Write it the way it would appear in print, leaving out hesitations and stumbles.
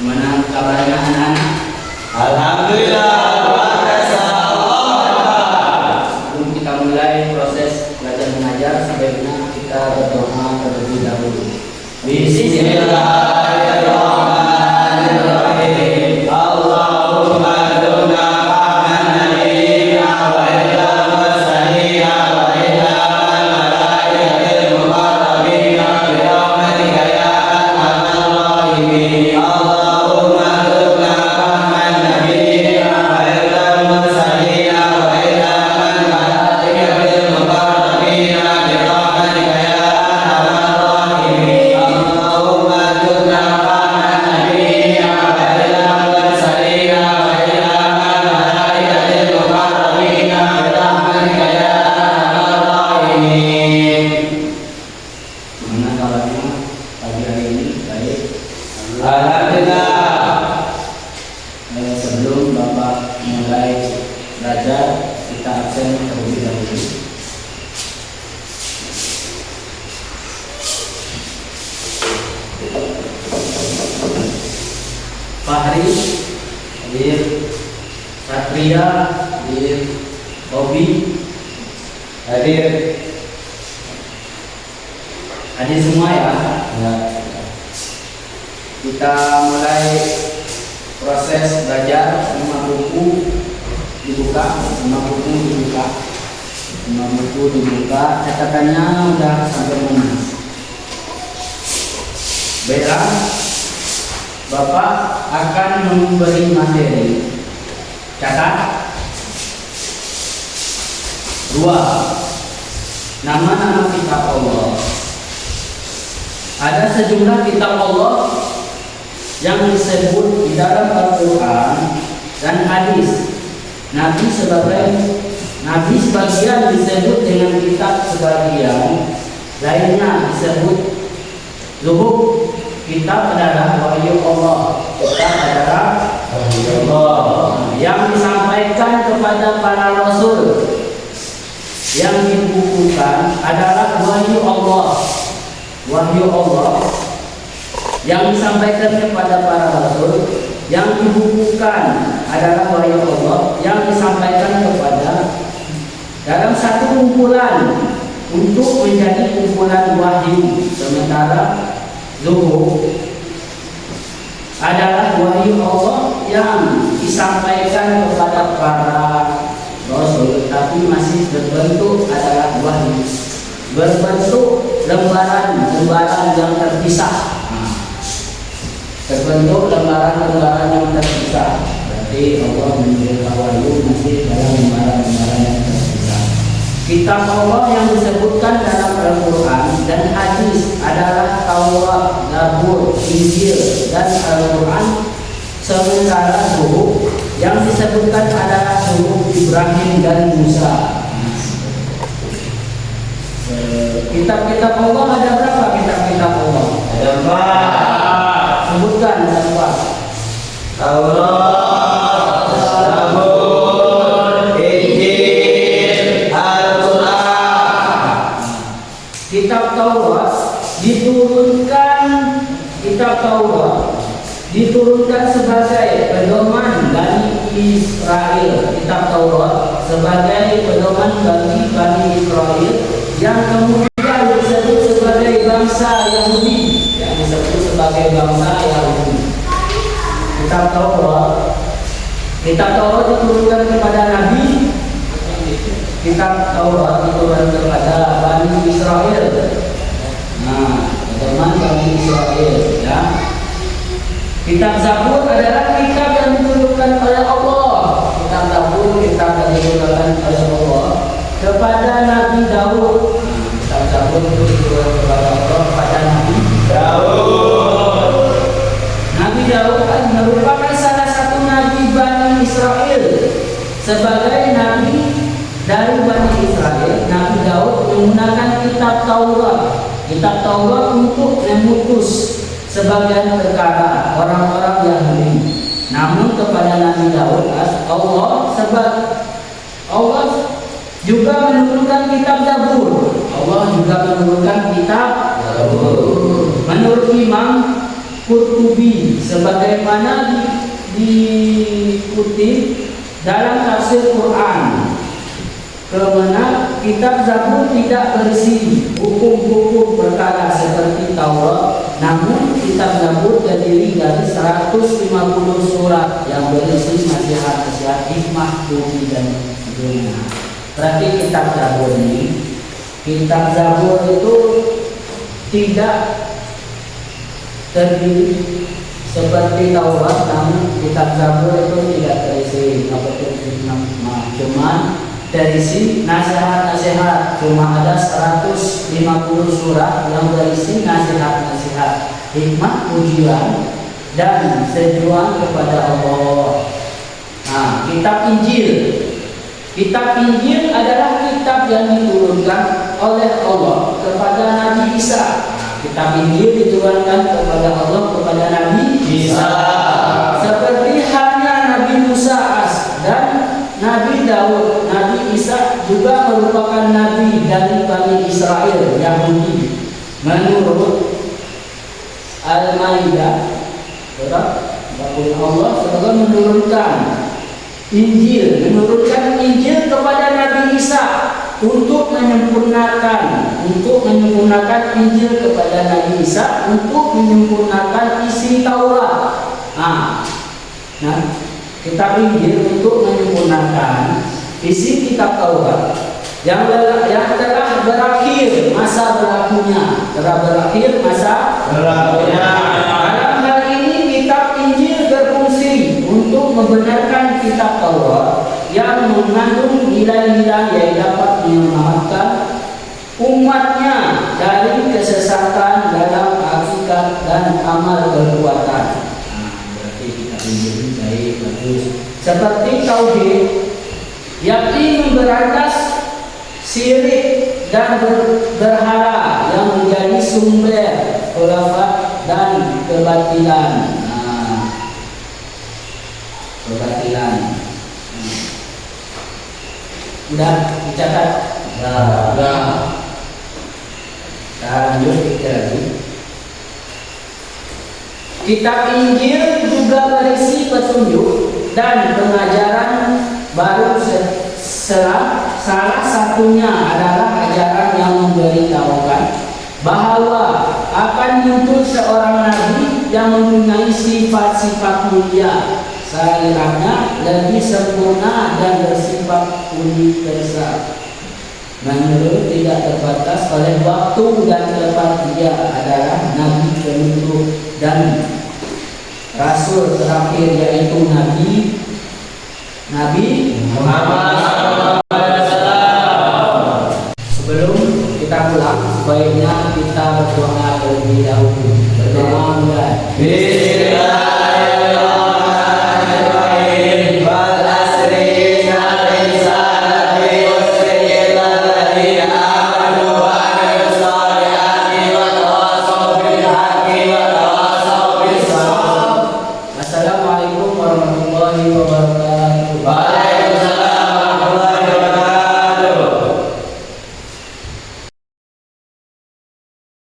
Gimana kabarnya anak-anak? Alhamdulillah, luar biasa. Sebelum kita mulai proses belajar mengajar, sebaiknya kita berdoa terlebih dahulu. Bismillahirrahmanirrahim. Allahumma aduna fa'man nabiyina wa ila mursalina wa ila malaikatil muqarrabina bi rahmatika ya arhamar rahimin. Allahumma aduna fa'man nabiyina wa ila mursalina wa ila malaikatil muqarrabina bi rahmatika ya arhamar rahimin. Allahumma aduna fa'man nabiyina wa ila mursalina wa ila malaikatil muqarrabina bi rahmatika ya arhamar rahimin. Gimana kabarnya pagi hari ini? Baik. Alhamdulillah. Sebelum Bapak mulai belajar, kita absen terlebih dahulu. Fahri hadir, Satria hadir, Hobi Hadir. hadir semua ya. Ya. Kita mulai proses belajar. Semua buku dibuka, catatannya udah sampai mana? Baiklah, Bapak akan memberi materi. Catat. 2. Nama-nama kitab Allah. Ada sejumlah kitab Allah yang disebut di dalam Al-Quran dan hadis. Nabi sebagian disebut dengan kitab, sebagian lainnya disebut zuhur. Kitab adalah wahyu Allah. Kitab adalah wahyu Allah yang disampaikan kepada para rasul. Yang dibukukan adalah wahyu Allah. Wahyu Allah yang disampaikan kepada para rasul, yang dibukukan adalah wahyu Allah yang disampaikan kepada dalam satu kumpulan untuk menjadi kumpulan wahyu. Sementara zuhur adalah wahyu Allah yang disampaikan kepada para rasul, tapi masih berbentuk adalah wahyu, berbentuk lembaran-lembaran yang terpisah. Berbentuk lembaran-lembaran yang terpisah. Berarti Allah memberikan wahyu masih dalam lembaran-lembaran yang terpisah. Kitab Allah yang disebutkan dalam Al-Quran dan hadis adalah Taurat, Zabur, Injil, dan Al-Quran. Sementara zuhur yang disebutkan adalah zuhur Ibrahim dan Musa. Kitab-kitab Allah ada berapa kitab-kitab Allah? Ada 4. Sebutkan berapa? Taurat, Zabur, Injil, Al-Quran. Kitab Taurat diturunkan sebagai pedoman Bani Israel. Kitab Taurat sebagai pedoman bagi Bani Israel yang kemudian disebut sebagai bangsa Yahudi, Kitab Taurat diturunkan kepada Nabi. Kitab Taurat diturunkan kepada Bani Israel. Pedoman Bani Israel ya. Kitab Zabur adalah kitab yang diturunkan oleh Allah. Kitab Zabur kitab yang diturunkan oleh Allah kepada Nabi Daud. Kitab Zabur diturunkan kepada Allah kepada Nabi Daud. Nabi Daud merupakan salah satu nabi Bani Israel. Sebagai nabi dari Bani Israel, Nabi Daud menggunakan kitab Taurat. Kitab Taurat untuk memutus sebagian perkara orang-orang Yahudi. Namun kepada Nabi Daud Allah juga menurunkan kitab Zabur. Allah juga menurunkan kitab Zabur. Menurut Imam Qurtubi sebagaimana dikutip dalam tafsir Quran, kemana kitab Zabur tidak berisi hukum-hukum perkara seperti Taurat, namun kitab Zabur terdiri dari 150 surat yang berisi nasihat-nasihat, hikmah, puji dan doa. Berarti kitab Zabur ini, kitab Zabur itu tidak terdiri seperti Taurat, namun kitab Zabur itu tidak terisi cuman terisi nasihat-nasihat. Cuma ada 150 surat yang berisi nasihat-nasihat, hikmah, pujian dan seruan kepada Allah. Nah, kitab Injil. Kitab Injil adalah kitab yang diturunkan oleh Allah kepada Nabi Isa. Kitab Injil diturunkan kepada Allah kepada Nabi Isa. Seperti halnya Nabi Musa dan Nabi Daud, Nabi Isa juga merupakan nabi dari Bani Israel Yahudi. Menurut Al-Maidah, Allah semoga menurunkan Injil kepada Nabi Isa untuk menyempurnakan Injil kepada Nabi Isa untuk menyempurnakan isi Taurat. Nah, kitab Injil untuk menyempurnakan isi kitab Taurat yang telah berakhir masa berlakunya. Dalam hal ini kitab Injil berfungsi untuk membenarkan kitab Taurat yang mengandung nilai-nilai yang dapat menyelamatkan umatnya dari kesesatan dalam hakikat dan amal perbuatan. Berarti kitab Injil ini baik, bagus. Seperti tauhid, yakni memberantas syirik dan berhala yang menjadi sumber khilafat dan kebatilan. Udah dicatat? Nah, lanjut kita lagi. Kitab Injil juga berisi petunjuk dan pengajaran baru. Salah satunya adalah ajaran yang memberitahukan bahwa akan muncul seorang nabi yang mempunyai sifat-sifat mulia, salirahnya lebih sempurna dan bersifat universal. Menurut tidak terbatas oleh waktu dan tempat, dia adalah nabi penutup dan rasul terakhir, yaitu Nabi Muhammad. Sebelum kita pulang, sebaiknya kita berdoa terlebih dahulu. Berdoa mulai.